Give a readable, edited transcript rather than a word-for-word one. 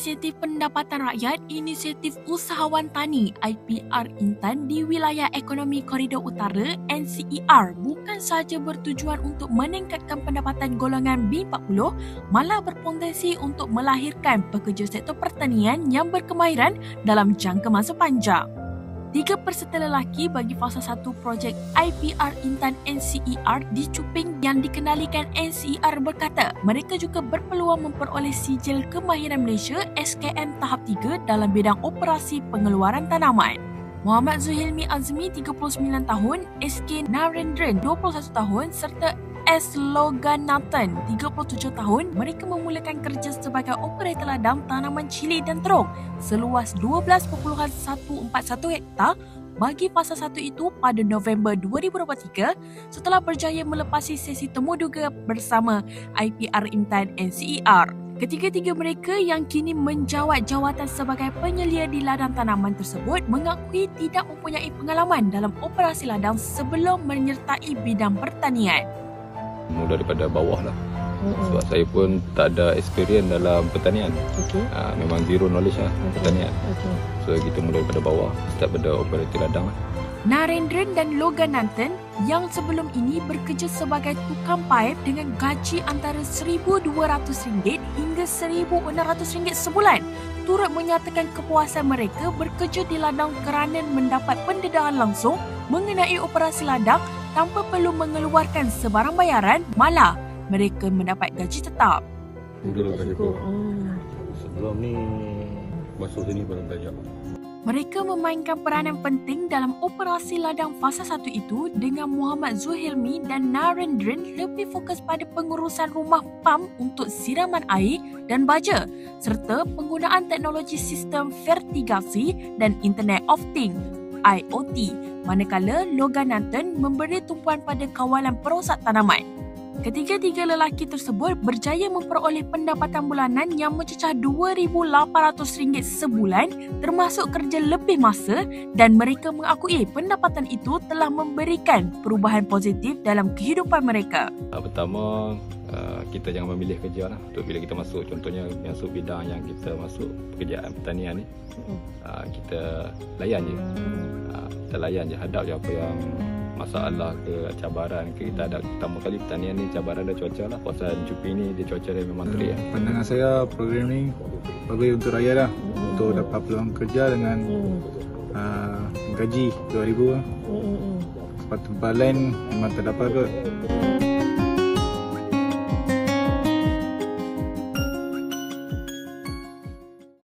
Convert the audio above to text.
Inisiatif Pendapatan Rakyat, Inisiatif Usahawan Tani IPR Intan di Wilayah Ekonomi Koridor Utara NCER bukan sahaja bertujuan untuk meningkatkan pendapatan golongan B40, malah berpotensi untuk melahirkan pekerja sektor pertanian yang berkemahiran dalam jangka masa panjang. 3 peserta lelaki bagi fasa 1 projek IPR Intan NCER di Cuping yang dikendalikan NCER berkata mereka juga berpeluang memperoleh sijil kemahiran Malaysia SKM tahap 3 dalam bidang operasi pengeluaran tanaman. Muhammad Zuhilmi Azmi 39 tahun, SK Narendran 21 tahun serta S. Loganathan 37 tahun, mereka memulakan kerja sebagai operator ladang tanaman cili dan terung seluas 12.141 hektar bagi fasa 1 itu pada November 2023 setelah berjaya melepasi sesi temuduga bersama IPR Intan NCER. Ketiga-tiga mereka yang kini menjawat jawatan sebagai penyelia di ladang tanaman tersebut mengakui tidak mempunyai pengalaman dalam operasi ladang sebelum menyertai bidang pertanian. Mula daripada bawah lah. Sebab saya pun tak ada experience dalam pertanian. Memang zero knowledge lah pertanian. So kita mula daripada bawah, start pada operator ladang lah. Narendran dan Loganathan yang sebelum ini bekerja sebagai tukang paip dengan gaji antara RM1,200 hingga RM1,600 sebulan turut menyatakan kepuasan mereka bekerja di ladang kerana mendapat pendedahan langsung mengenai operasi ladang tanpa perlu mengeluarkan sebarang bayaran, malah mereka mendapat gaji tetap. Sebelum ni masuk sini baru belajar. Mereka memainkan peranan penting dalam operasi ladang fasa 1 itu dengan Muhammad Zuhilmi dan Narendran lebih fokus pada pengurusan rumah pam untuk siraman air dan baja serta penggunaan teknologi sistem vertigasi dan Internet of Things IoT, manakala Loganathan memberi tumpuan pada kawalan perosak tanaman. Ketiga-tiga lelaki tersebut berjaya memperoleh pendapatan bulanan yang mencecah RM2,800 sebulan termasuk kerja lebih masa dan mereka mengakui pendapatan itu telah memberikan perubahan positif dalam kehidupan mereka. Pertama, kita jangan memilih kerja lah. Untuk bila kita masuk, contohnya masuk bidang yang kita masuk pekerjaan pertanian ni, kita layan je. Kita layan je, hadap je apa yang masalah ke cabaran ke kita ada. Pertama kali pertanian ni cabaran ada cuaca lah. Kawasan Cuping ni dia cuaca dia memang terik. Pandangan saya program ni bagus untuk rakyat lah, untuk dapat peluang kerja dengan gaji RM2,000. Tempat lain memang tak dapat kot.